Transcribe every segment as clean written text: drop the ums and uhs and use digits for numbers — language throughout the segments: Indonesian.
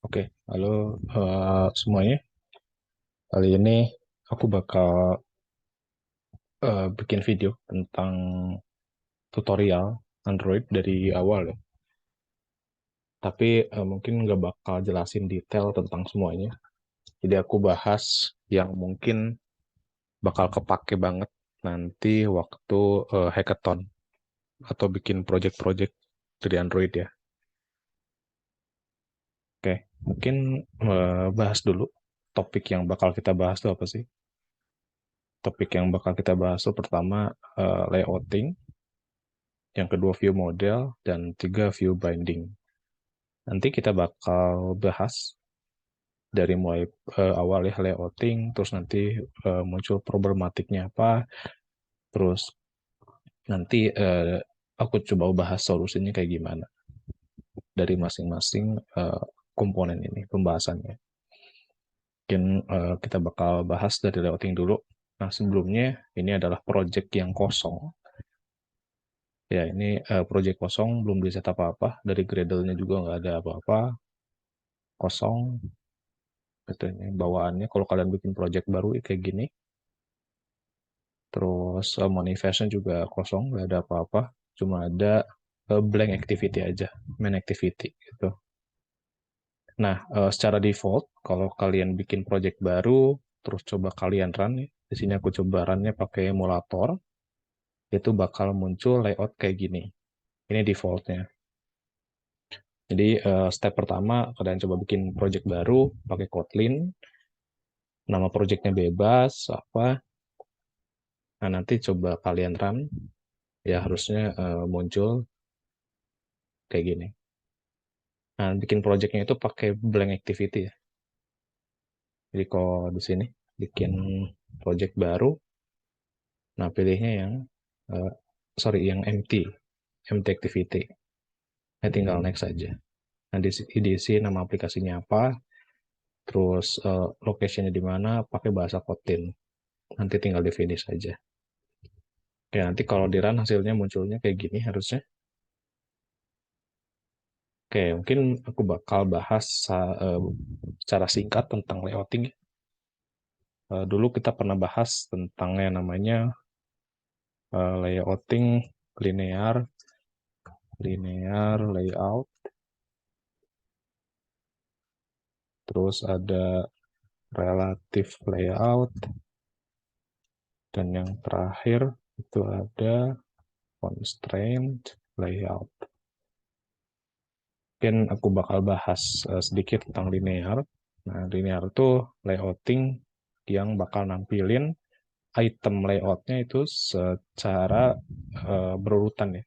Oke, halo semuanya. Kali ini aku bakal bikin video tentang tutorial Android dari awal ya. Tapi mungkin nggak bakal jelasin detail tentang semuanya. Jadi aku bahas yang mungkin bakal kepake banget nanti waktu hackathon atau bikin project-project dari Android ya. Oke, mungkin bahas dulu topik yang bakal kita bahas itu apa sih? Topik yang bakal kita bahas itu pertama layouting, yang kedua view model, dan tiga view binding. Nanti kita bakal bahas dari mulai awal ya layouting, terus nanti muncul problematiknya apa, terus nanti aku coba bahas solusinya kayak gimana dari masing-masing komponen ini pembahasannya. Mungkin kita bakal bahas dari layouting dulu. Nah, sebelumnya ini adalah project yang kosong. Ya, ini project kosong, belum di setup apa-apa. Dari Gradle-nya juga nggak ada apa-apa, kosong. Gitu, ini bawaannya kalau kalian bikin project baru kayak gini. Terus manifestnya juga kosong, nggak ada apa-apa. Cuma ada blank activity aja, main activity gitu. Nah, secara default, kalau kalian bikin project baru, terus coba kalian run, di sini aku coba runnya pakai emulator, itu bakal muncul layout kayak gini. Ini defaultnya. Jadi step pertama, kalian coba bikin project baru pakai Kotlin, nama projectnya bebas, apa. Nah, nanti coba kalian run, ya harusnya muncul kayak gini. Nah, bikin projectnya itu pakai blank activity ya. Jadi kalau di sini bikin project baru, nah pilihnya yang uh, yang empty activity. Nah, tinggal next aja. Nah, diisi nama aplikasinya apa, terus location-nya di mana, pakai bahasa Kotlin. Nanti tinggal di finish aja. Oke, nanti kalau di run hasilnya munculnya kayak gini harusnya. Oke, mungkin aku bakal bahas secara singkat tentang layouting. Dulu kita pernah bahas tentang yang namanya layouting linear layout, terus ada relative layout, dan yang terakhir itu ada constraint layout. Mungkin aku bakal bahas sedikit tentang linear. Nah, linear itu layouting yang bakal nampilin item layoutnya itu secara berurutan ya.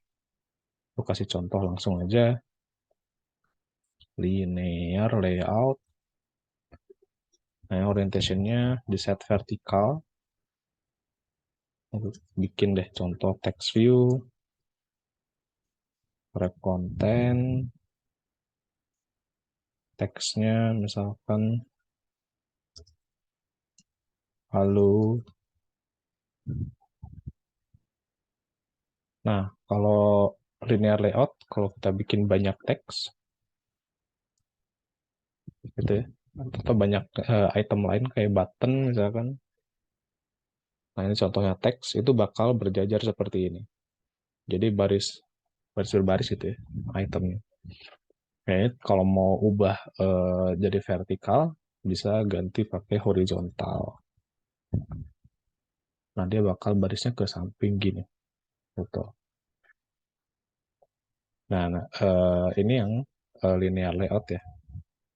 Aku kasih contoh langsung aja. Linear layout. Nah, orientationnya di set vertikal. Bikin deh contoh text view, wrap content, teksnya misalkan halo. Nah, kalau linear layout, kalau kita bikin banyak teks, gitu ya, atau banyak item lain kayak button misalkan. Nah, ini contohnya teks itu bakal berjajar seperti ini. Jadi baris berbaris gitu ya itemnya. Oke, kalau mau ubah jadi vertikal, bisa ganti pakai horizontal. Nah, dia bakal barisnya ke samping gini. Gitu. Nah, ini yang linear layout ya.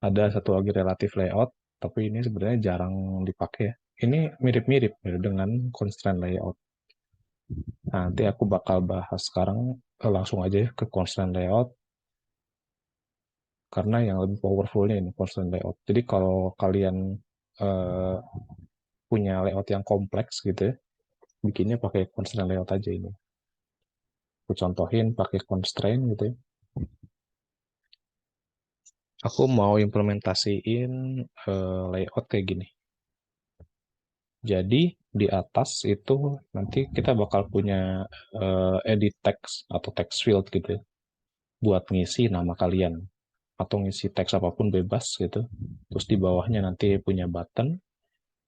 Ada satu lagi relative layout, tapi ini sebenarnya jarang dipakai ya. Ini mirip-mirip ya dengan constraint layout. Nah, nanti aku bakal bahas sekarang langsung aja ya ke constraint layout, karena yang lebih powerfulnya ini constraint layout. Jadi kalau kalian eh, punya layout yang kompleks gitu ya, bikinnya pakai constraint layout aja ini. Aku contohin pakai constraint gitu ya. Aku mau implementasiin layout kayak gini. Jadi di atas itu nanti kita bakal punya edit text atau text field gitu ya, buat ngisi nama kalian. atau ngisi teks apapun bebas gitu. Terus di bawahnya nanti punya button,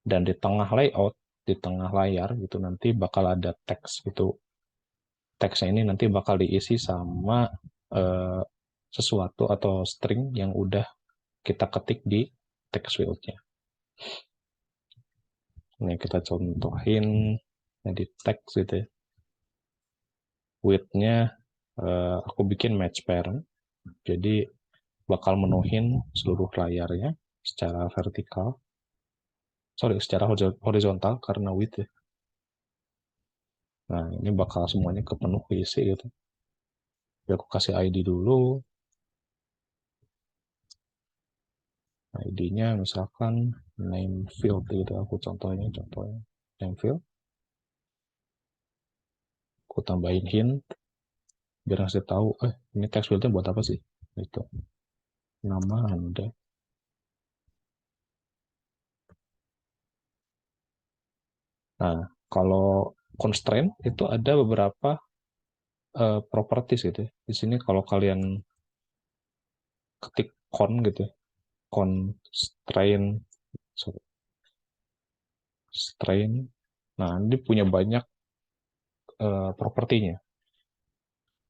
dan di tengah layout, di tengah layar gitu nanti bakal ada teks gitu. Teksnya ini nanti bakal diisi sama eh, sesuatu atau string yang udah kita ketik di text field-nya. Ini kita contohin di teks gitu ya. Width-nya aku bikin match parent. Jadi bakal menuhin seluruh layarnya secara vertikal. Sorry, secara horizontal karena width ya. Nah, ini bakal semuanya kepenuh isi gitu. Jadi aku kasih ID dulu. ID-nya misalkan name field gitu. Aku contohnya name field. Aku tambahin hint biar ngasih tahu, ini text fieldnya buat apa sih? Gitu. Nama Anda. Nah, kalau constraint itu ada beberapa properties gitu ya. Di sini kalau kalian ketik gitu ya, constraint, sorry, strain. Nah, ini punya banyak propertinya.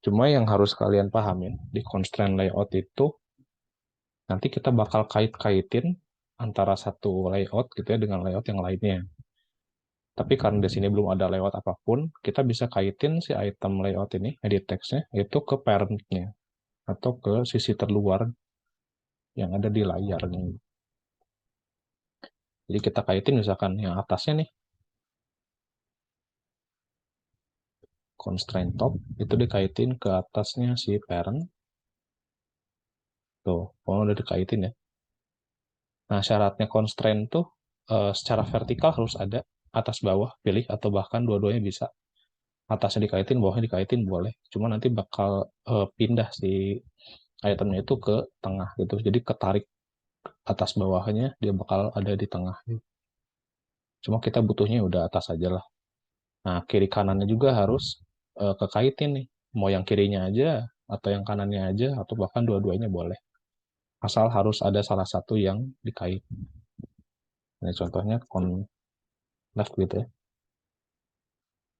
Cuma yang harus kalian pahamin di constraint layout itu nanti kita bakal kait-kaitin antara satu layout gitu ya dengan layout yang lainnya. Tapi karena di sini belum ada layout apapun, kita bisa kaitin si item layout ini, edit text-nya, itu ke parent-nya atau ke sisi terluar yang ada di layarnya. Jadi kita kaitin misalkan yang atasnya nih, constraint top, itu dikaitin ke atasnya si parent. Tuh, kalau udah dikaitin ya. Nah, syaratnya constraint tuh secara vertikal harus ada, atas bawah pilih, atau bahkan dua-duanya bisa. Atasnya dikaitin, bawahnya dikaitin boleh. Cuma nanti bakal pindah si itemnya itu ke tengah gitu. Jadi ketarik atas bawahnya, dia bakal ada di tengah. Cuma kita butuhnya udah atas aja lah. Nah, kiri kanannya juga harus kekaitin nih. Mau yang kirinya aja, atau yang kanannya aja, atau bahkan dua-duanya boleh. Asal harus ada salah satu yang dikait. Ini contohnya left gitu ya.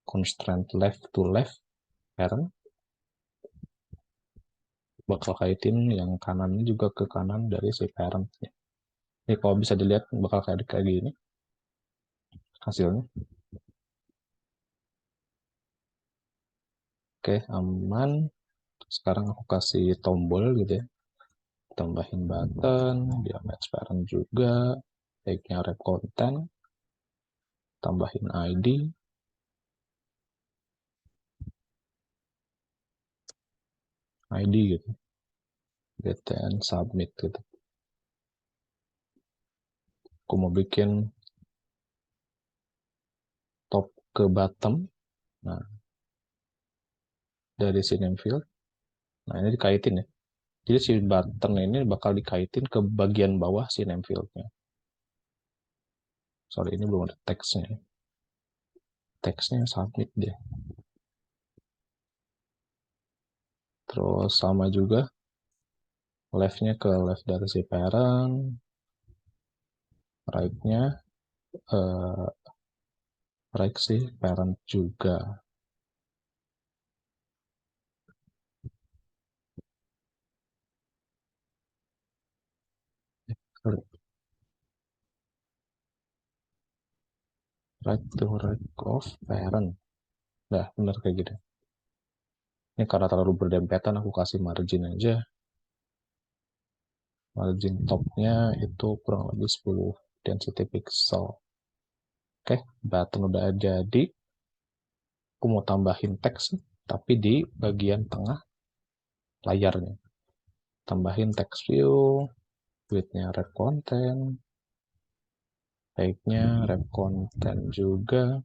Constraint left to left parent. Bakal kaitin yang kanannya juga ke kanan dari si parent. Ini kalau bisa dilihat bakal kayak gini hasilnya. Oke, aman. Sekarang aku kasih tombol gitu ya. Tambahin button, dia match parent juga. Tag-nya wrap content. Tambahin ID. ID gitu. BTN submit gitu. Aku mau bikin top ke bottom. Nah, dari sini field. Nah, ini dikaitin ya. Jadi si button ini bakal dikaitin ke bagian bawah si name field-nya. Sorry, ini belum ada teksnya. Teksnya submit dia. Terus sama juga left-nya ke left dari si parent, right-nya uh, right si parent juga. Right to right of parent. Nah, benar kayak gitu. Ini karena terlalu berdempetan, aku kasih margin aja. Margin topnya itu kurang lebih 10 density pixel. Oke, button udah jadi. Aku mau tambahin teks, tapi di bagian tengah layarnya. Tambahin text view, width-nya wrap content, height-nya wrap content juga.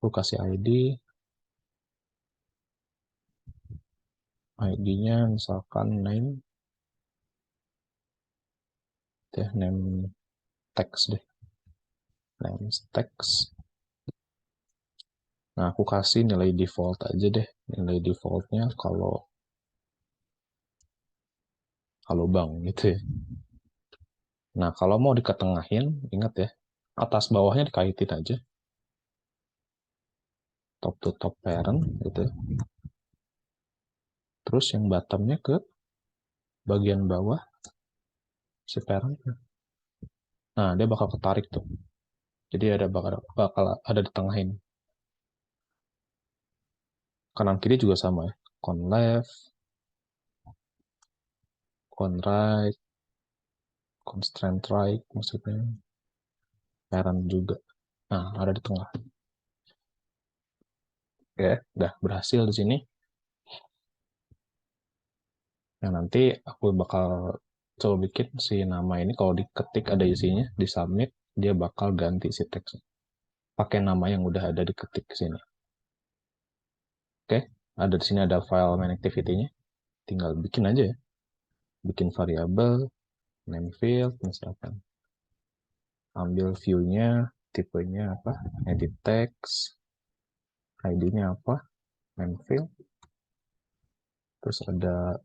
Aku kasih ID. ID-nya misalkan name. Name text deh. Name text. Nah, aku kasih nilai default aja deh. Nilai defaultnya kalau halo bang gitu ya. Nah, kalau mau diketengahin, ingat ya, atas bawahnya dikaitin aja, top to top parent gitu ya. Terus yang bottomnya ke bagian bawah si parent. Nah, dia bakal ketarik tuh. Jadi bakal ada di tengah ini. Kanan kiri juga sama ya. Con left, con right, constraint right maksudnya. Parent juga. Nah, ada di tengah. Oke, udah berhasil di sini. Nah, nanti aku bakal coba bikin si nama ini, kalau diketik ada isinya, di submit, dia bakal ganti si teks. Pakai nama yang udah ada diketik ke sini. Oke, ada di sini ada file main activity-nya. Tinggal bikin aja ya. Bikin variabel, name field, misalkan. Ambil view-nya, tipenya apa, edit text, ID-nya apa, name field. Terus ada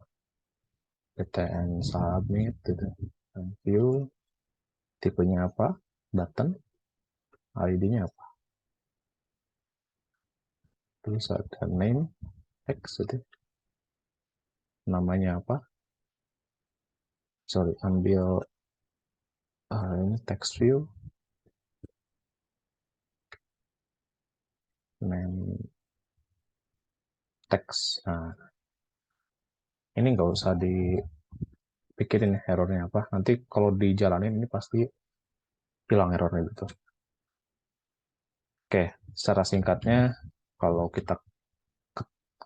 btn submit gitu. Name view, tipenya apa, button, ID-nya apa. Terus ada name, text gitu. Namanya apa. Sorry, ambil ini text view, name text. Nah, ini nggak usah dipikirin errornya apa. Nanti kalau dijalanin ini pasti hilang errornya gitu. Oke, secara singkatnya, kalau kita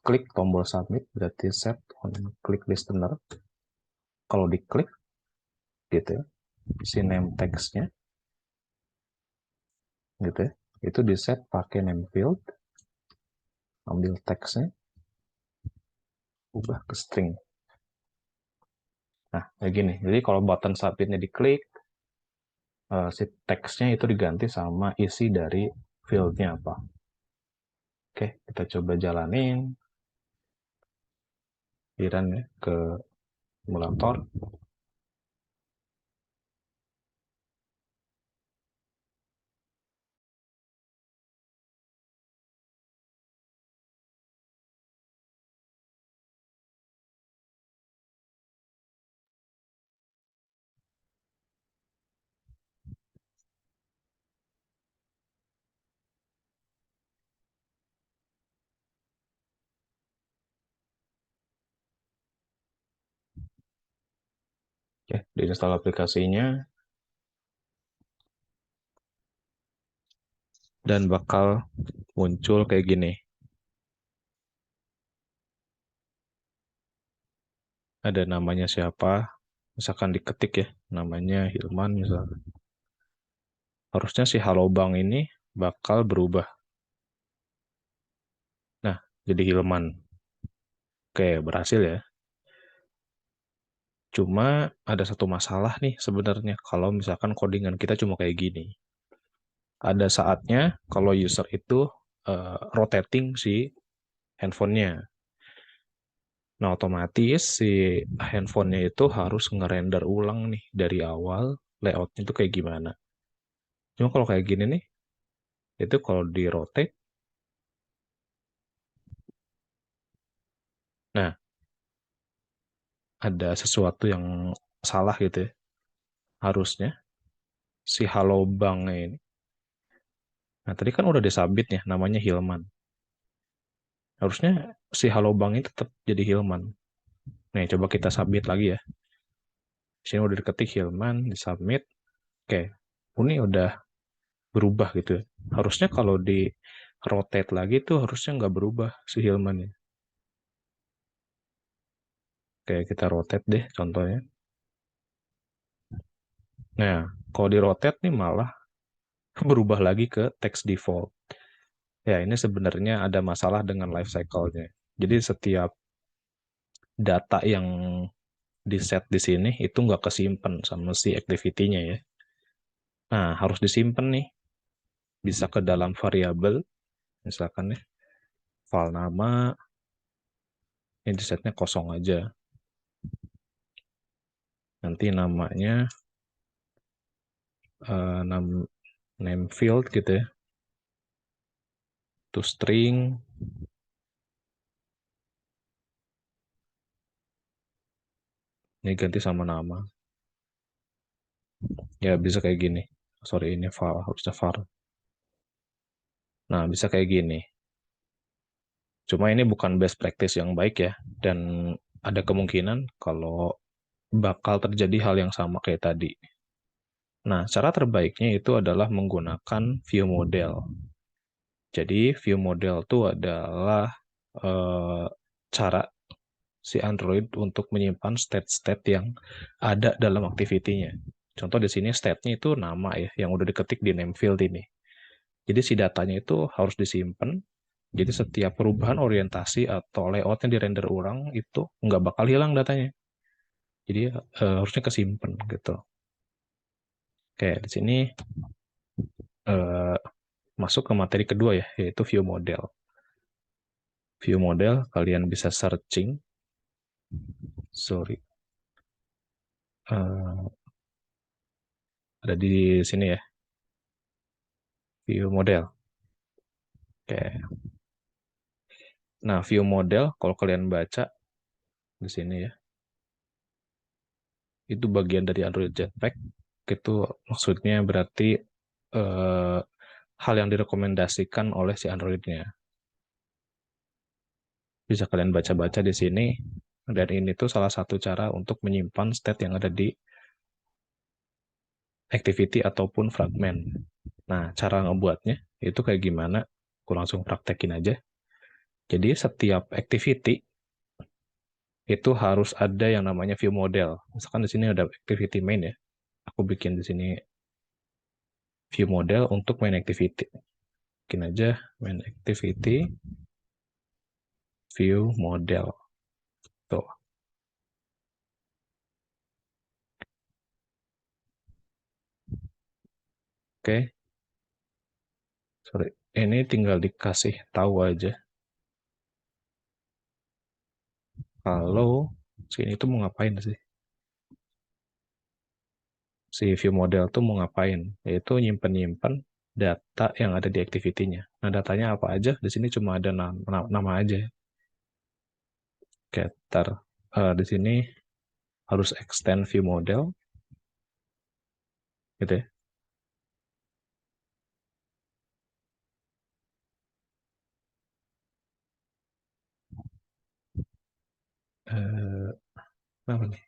klik tombol submit, berarti set on click listener. Kalau diklik, gitu ya, si name text-nya, gitu ya, itu di set pakai name field, ambil text-nya, ubah ke string. Nah, kayak gini. Jadi kalau button submit-nya diklik, si teksnya itu diganti sama isi dari field-nya apa. Oke, kita coba jalanin. Run ya ke simulator. Oke, diinstal aplikasinya. Dan bakal muncul kayak gini. Ada namanya siapa. Misalkan diketik ya. Namanya Hilman misalkan. Harusnya si Halo Bang ini bakal berubah. Nah, jadi Hilman. Oke, berhasil ya. Cuma ada satu masalah nih sebenarnya kalau misalkan codingan kita cuma kayak gini. Ada saatnya kalau user itu rotating si handphonenya. Nah, otomatis si handphonenya itu harus ngerender ulang nih dari awal layoutnya itu kayak gimana. Cuma kalau kayak gini nih, itu kalau di rotate, nah ada sesuatu yang salah gitu ya. Harusnya si halo banknya ini. Nah, tadi kan udah disubmit ya, namanya Hilman. Harusnya si halo bank ini tetap jadi Hilman. Nih, coba kita submit lagi ya. Di sini udah diketik Hilman, disubmit. Oke, ini udah berubah gitu ya. Harusnya kalau di rotate lagi tuh harusnya nggak berubah si Hilman ya. Kayak kita rotate deh contohnya. Nah, kalau di rotate nih malah berubah lagi ke text default. Ya, ini sebenarnya ada masalah dengan life cycle-nya. Jadi setiap data yang di set di sini itu nggak kesimpan sama si activity-nya ya. Nah, harus disimpan nih. Bisa ke dalam variabel, misalkan ya, file nama, ini di setnya kosong aja. Nanti namanya name field gitu ya. To string. Ini ganti sama nama. Ya bisa kayak gini. Sorry, ini var, harusnya var. Nah, bisa kayak gini. Cuma ini bukan best practice yang baik ya. Dan ada kemungkinan kalau bakal terjadi hal yang sama kayak tadi. Nah, cara terbaiknya itu adalah menggunakan view model. Jadi, view model itu adalah cara si Android untuk menyimpan state-state yang ada dalam activity-nya. Contoh di sini state-nya itu nama ya, yang udah diketik di name field ini. Jadi si datanya itu harus disimpan. Jadi setiap perubahan orientasi atau layoutnya di render ulang itu nggak bakal hilang datanya. Jadi harusnya kesimpan gitu. Kayak di sini eh, masuk ke materi kedua ya, yaitu view model. View model kalian bisa searching. Sorry. Eh, ada di sini ya, view model. Oke. Nah, view model kalau kalian baca di sini ya, itu bagian dari Android Jetpack. Itu maksudnya berarti eh, hal yang direkomendasikan oleh si Android-nya. Bisa kalian baca-baca di sini. Dan ini tuh salah satu cara untuk menyimpan state yang ada di activity ataupun fragment. Nah, cara ngebuatnya itu kayak gimana? Aku langsung praktekin aja. Jadi setiap activity itu harus ada yang namanya view model. Misalkan di sini ada activity main ya. Aku bikin di sini view model untuk main activity. Bikin aja main activity view model. Tuh. Oke. Sorry. Ini tinggal dikasih tahu aja kalau sini tuh mau ngapain sih. Si view model tuh mau ngapain? Yaitu nyimpen-nyimpen data yang ada di activity-nya. Nah, datanya apa aja? Di sini cuma ada nama aja. Getter. Di sini harus extend view model, gitu ya. Eh, apa nih?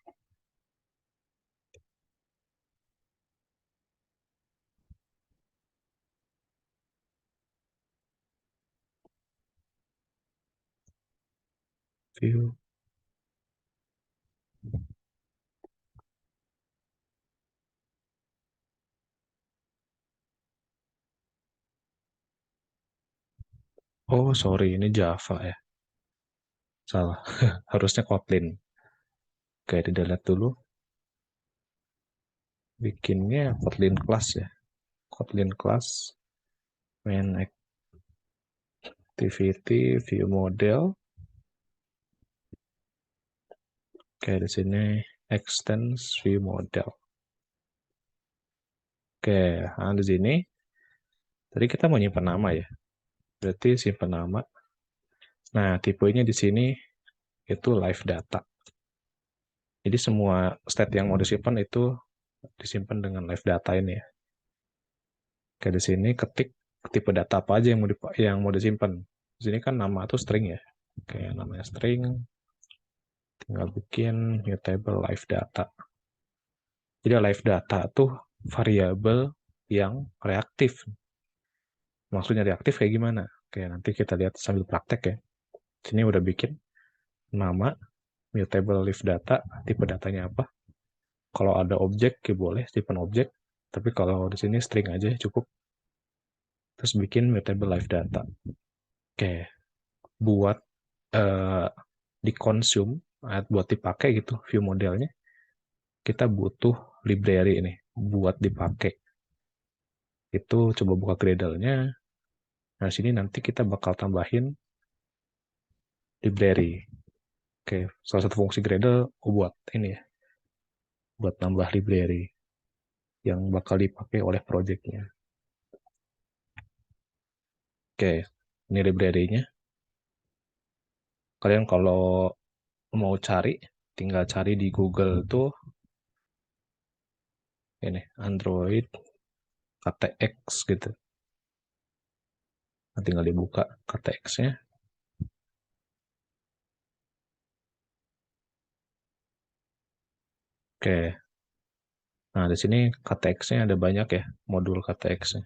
View. Oh, sorry, ini Java ya. Salah. Harusnya Kotlin. Oke, di delete dulu. Bikinnya Kotlin class ya. Kotlin class main activity view model. Oke, di sini extends view model. Oke, nah di sini tadi kita mau nyimpan nama ya. Berarti simpan nama. Nah, tipenya di sini itu live data. Jadi semua state yang mau disimpan itu disimpan dengan live data ini ya. Oke, di sini ketik tipe data apa aja yang mau disimpan. Di sini kan nama itu string ya. Oke, namanya string. Tinggal bikin mutable live data. Jadi live data tuh variabel yang reaktif. Maksudnya reaktif kayak gimana? Oke, nanti kita lihat sambil praktek ya. Sini udah bikin nama, mutable live data, tipe datanya apa. Kalau ada objek, ya boleh simpan objek. Tapi kalau di sini string aja cukup. Terus bikin mutable live data. Oke, buat uh, dikonsum, buat dipakai gitu view modelnya, kita butuh library ini buat dipakai. Itu coba buka Gradle-nya. Nah, sini nanti kita bakal tambahin library. Oke, salah satu fungsi Gradle buat ini ya. buat nambah library yang bakal dipakai oleh projectnya. Oke, ini library-nya. Kalian kalau mau cari, tinggal cari di Google tuh ini Android KTX gitu. Nah, tinggal dibuka KTX-nya. Oke. Nah, di sini KTX-nya ada banyak ya, modul KTX-nya.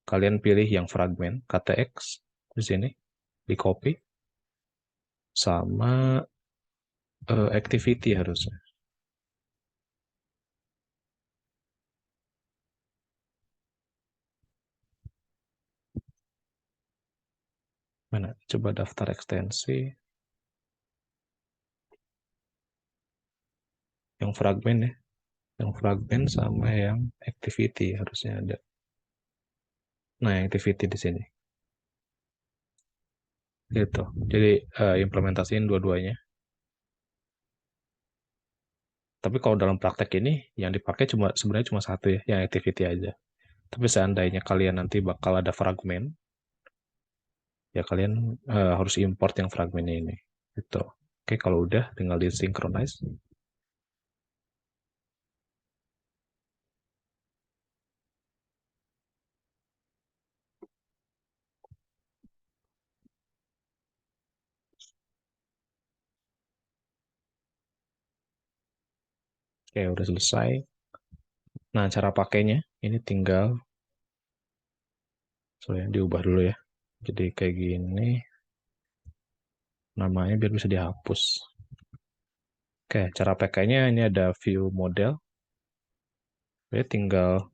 Kalian pilih yang fragment KTX di sini, di copy sama activity harusnya. Mana? Coba daftar ekstensi. Yang fragment ya. Yang fragment sama yang activity harusnya ada. Nah, yang activity di sini. Gitu. Jadi implementasiin dua-duanya. Tapi kalau dalam praktek ini yang dipakai cuma sebenarnya cuma satu ya, yang activity aja. Tapi seandainya kalian nanti bakal ada fragment, ya kalian harus import yang fragmentnya ini. Gitu. Oke, kalau udah tinggal di synchronize. Oke, udah selesai. Nah, cara pakainya ini tinggal diubah dulu ya. Jadi kayak gini namanya biar bisa dihapus. Oke, cara pakainya ini ada view model. Ya, tinggal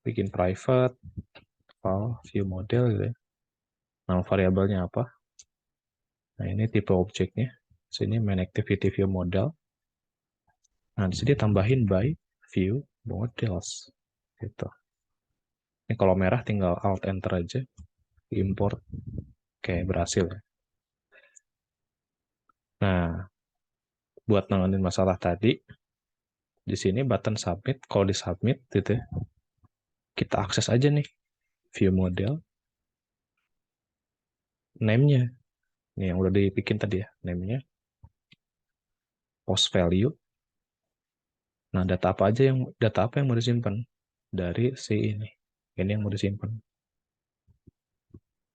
bikin private file view model gitu ya. Nama variabelnya apa? Nah, ini tipe objeknya. Sini main activity view model. Nah, di sini tambahin by view models. Gitu. Ini kalau merah tinggal alt enter aja, import. Oke, berhasil. Nah, buat nanganin masalah tadi, di sini button submit. Kalau di submit gitu ya, kita akses aja nih view model, name-nya. Ini yang udah dibikin tadi ya, name-nya, post value. Nah, data apa yang mau disimpan dari si ini. Ini yang mau disimpan.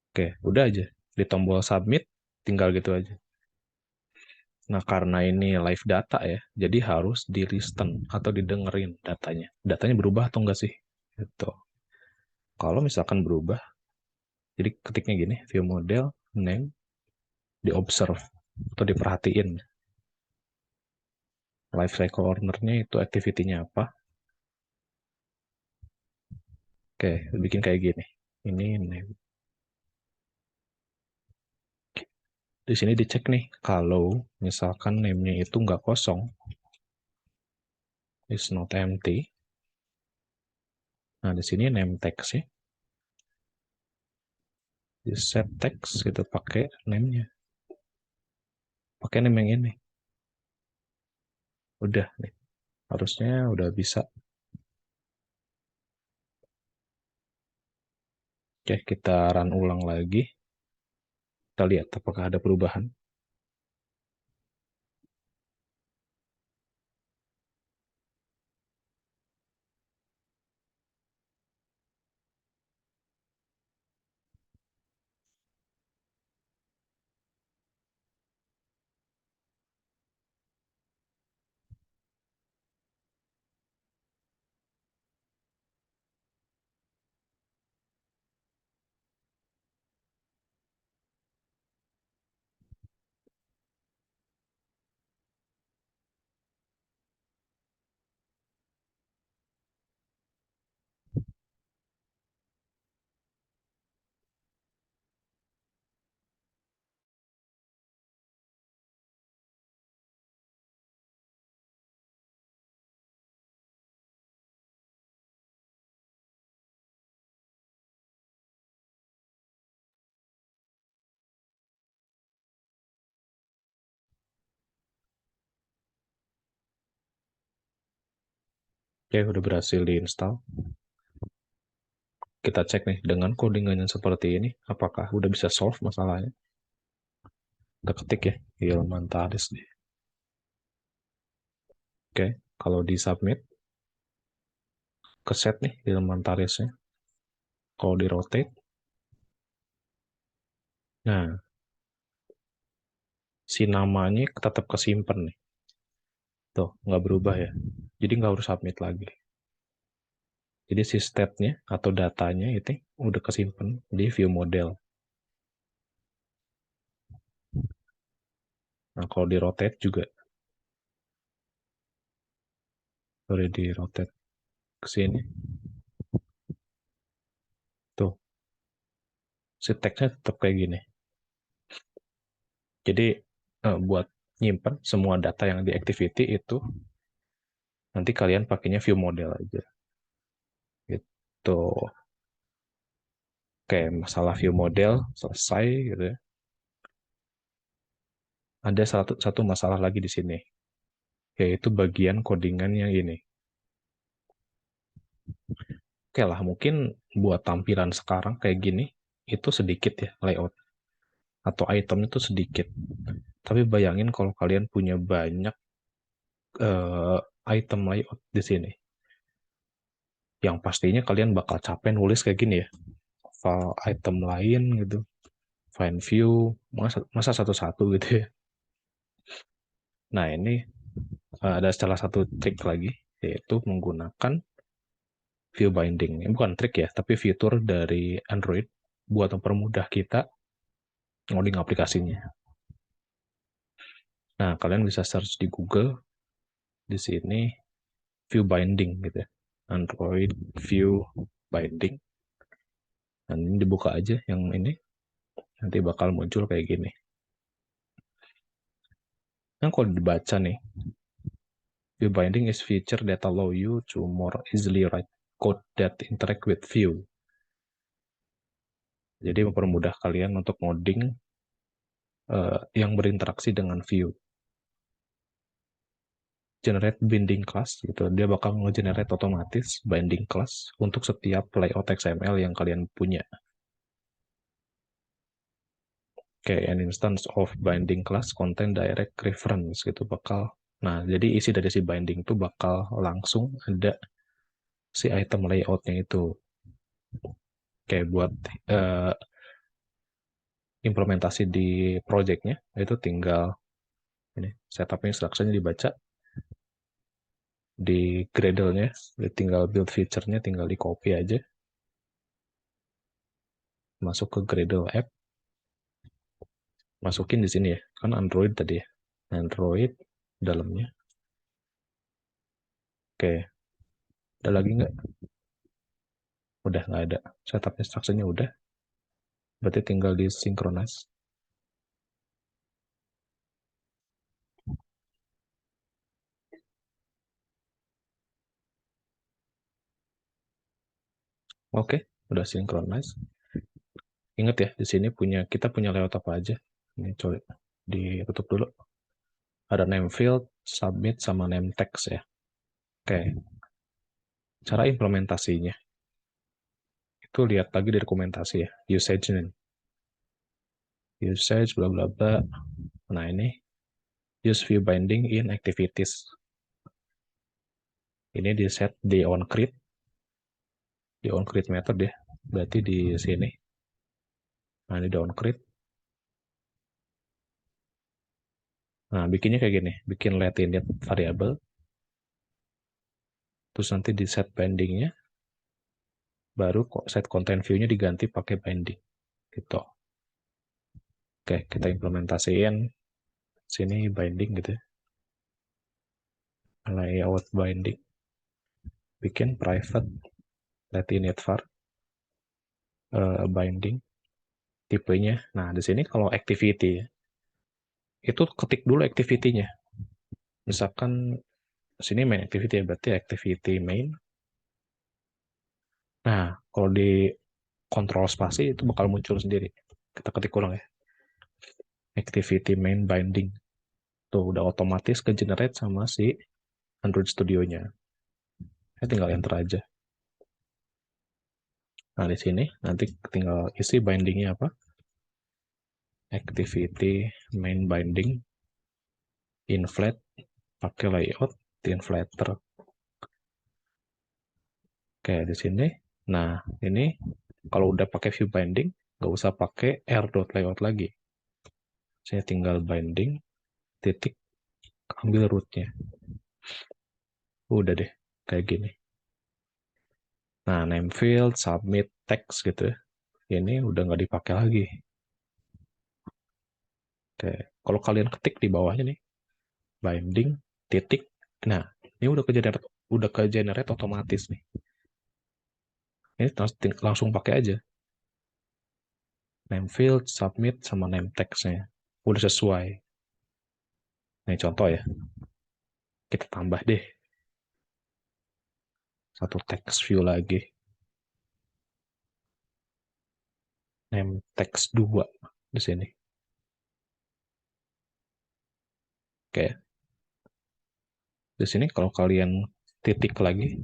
Oke, udah aja. Di tombol submit, tinggal gitu aja. Nah, karena ini live data ya, jadi harus di listen atau didengerin datanya. Datanya berubah atau enggak sih? Gitu. Kalau misalkan berubah, jadi ketiknya gini, view model, name, di observe atau diperhatiin. Life cycle owner-nya itu activity-nya apa. Oke, bikin kayak gini. Ini name. Di sini dicek nih, kalau misalkan name-nya itu nggak kosong, is not empty. Nah, di sini name text ya. Di set text gitu pakai name-nya. Pakai name yang ini. Udah nih. Harusnya udah bisa. Oke, kita run ulang lagi. Kita lihat apakah ada perubahan. Oke, udah berhasil diinstal. Kita cek nih, dengan codingan yang seperti ini, apakah udah bisa solve masalahnya? Kita ketik ya, Ilmantaris nih. Oke, kalau di submit, ke set nih Ilmantarisnya. Kalau di rotate, nah, si namanya tetap kesimpan nih. Tuh, nggak berubah ya. Jadi nggak harus submit lagi. Jadi si state-nya atau datanya itu udah kesimpan di view model. Nah, kalau di rotate juga, boleh di rotate ke sini. Tuh, si text-nya tetap kayak gini. Jadi, buat nyimpen semua data yang di activity itu, nanti kalian pakainya view model aja. Gitu. Oke, masalah view model selesai gitu ya. Ada satu masalah lagi di sini, yaitu bagian codingan yang ini. Oke lah, mungkin buat tampilan sekarang kayak gini, itu sedikit ya layout. Atau item itu sedikit. Tapi bayangin kalau kalian punya banyak item layout di sini. Yang pastinya kalian bakal capek nulis kayak gini ya. File item lain gitu. Find view. Masa satu-satu gitu ya. Nah ini ada salah satu trik lagi. Yaitu menggunakan view binding. Ini bukan trik ya, tapi fitur dari Android buat mempermudah kita ngoding aplikasinya. Nah, kalian bisa search di Google di sini view binding gitu ya. Android view binding. Dan ini dibuka aja yang ini, nanti bakal muncul kayak gini. Nah, kalau dibaca nih, view binding is feature that allow you to more easily write code that interact with view. Jadi mempermudah kalian untuk ngoding yang berinteraksi dengan view. Generate binding class gitu, dia bakal nge-generate otomatis binding class untuk setiap layout XML yang kalian punya. Kayak an instance of binding class contain direct reference gitu bakal. Nah, jadi isi dari si binding itu bakal langsung ada si item layoutnya itu. Kayak buat uh, implementasi di projectnya itu tinggal ini setup instruction dibaca di Gradle-nya, tinggal build feature-nya tinggal di copy aja masuk ke Gradle app, masukin di sini ya, kan Android tadi ya, Android dalamnya. Oke, ada lagi nggak? Udah nggak ada. Setup instruction-nya udah, berarti tinggal di synchronize. Oke, udah synchronize. Ingat ya, di sini kita punya layout apa aja. Ini coba ditutup dulu. Ada name field, submit, sama name text ya. Oke, cara implementasinya. Itu lihat lagi dari dokumentasi ya, usage nih. Usage, bla bla bla. Nah ini, use view binding in activities. Ini di set di onCreate. Di onCreate method ya. Berarti di sini. Nah ini di onCreate. Nah bikinnya kayak gini. Bikin let init variable. Terus nanti di set bindingnya. Baru set content view-nya diganti pakai binding. Gitu. Oke, kita implementasiin sini binding gitu ya. Layout binding. Bikin private let init var binding tipenya. Nah, di sini kalau activity ya, itu ketik dulu activity-nya. Misalkan sini main activity ya, berarti activity main. Nah, kalau di kontrol spasi itu bakal muncul sendiri. Kita ketik ulang ya. Activity main binding. Tuh udah otomatis ke generate sama si Android Studio-nya. Saya tinggal enter aja. Nah, di sini nanti tinggal isi bindingnya apa. Activity main binding inflate, pakai layout inflater. Oke, di sini. Nah, ini kalau udah pakai view binding, nggak usah pakai r.layout lagi. Saya tinggal binding, titik, ambil rootnya. Udah deh, kayak gini. Nah, name field, submit, text gitu ya. Ini udah nggak dipakai lagi. Oke, kalau kalian ketik di bawahnya nih, binding, titik. Nah, ini udah ke generate otomatis nih. Ini langsung pakai aja. Name field, submit, sama name text-nya. Udah sesuai. Ini contoh ya. Kita tambah deh. Satu text view lagi. Name text 2 di sini. Oke. Di sini kalau kalian titik lagi,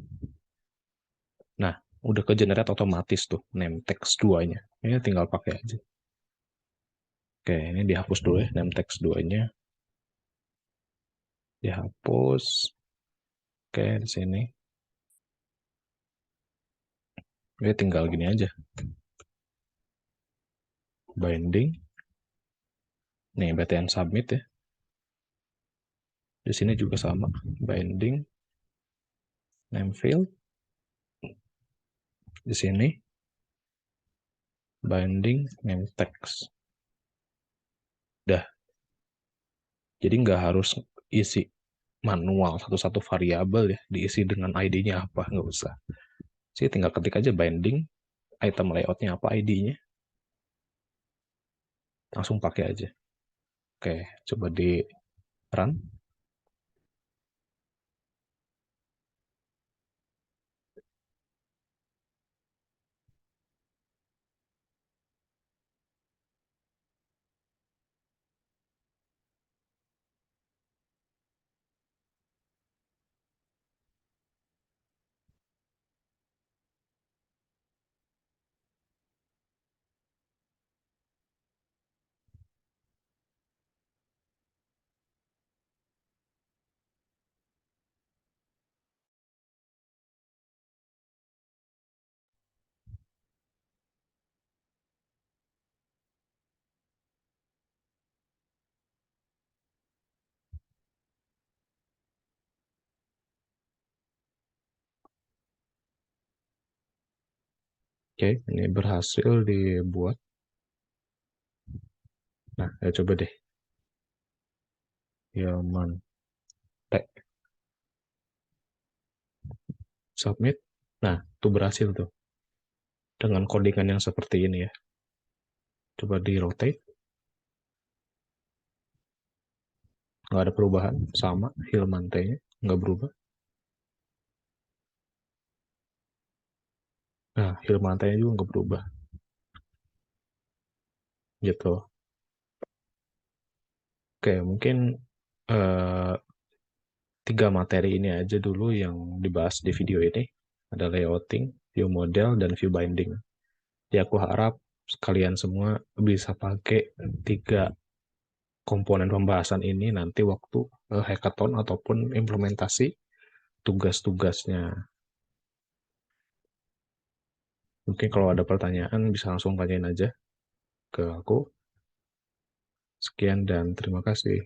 nah, udah ke generate otomatis tuh name text 2-nya. Ini tinggal pakai aja. Oke, ini dihapus dulu ya, name text 2-nya. Dihapus. Oke, di sini. Ini tinggal gini aja. Binding. Nih, btn submit ya. Di sini juga sama. Binding. Name field. Di sini. Binding. Name text. Dah. Jadi nggak harus isi manual satu-satu variabel ya. Diisi dengan ID-nya apa. Nggak usah. Sih tinggal ketik aja binding. Item layout-nya apa ID-nya. Langsung pakai aja. Oke, coba di run. Oke, ini berhasil dibuat. Nah, ya coba deh. Yaman. Tag. Submit. Nah, itu berhasil tuh. Dengan codingan yang seperti ini ya. Coba di rotate. Nggak ada perubahan. Sama, Hilmante-nya. Nggak berubah. Nah, Hilmante-nya juga nggak berubah. Gitu. Oke, mungkin eh, 3 materi ini aja dulu yang dibahas di video ini. Ada layouting, view model, dan view binding. Ya, aku harap kalian semua bisa pakai 3 komponen pembahasan ini nanti waktu hackathon ataupun implementasi tugas-tugasnya. Mungkin kalau ada pertanyaan bisa langsung tanyain aja ke aku. Sekian dan terima kasih.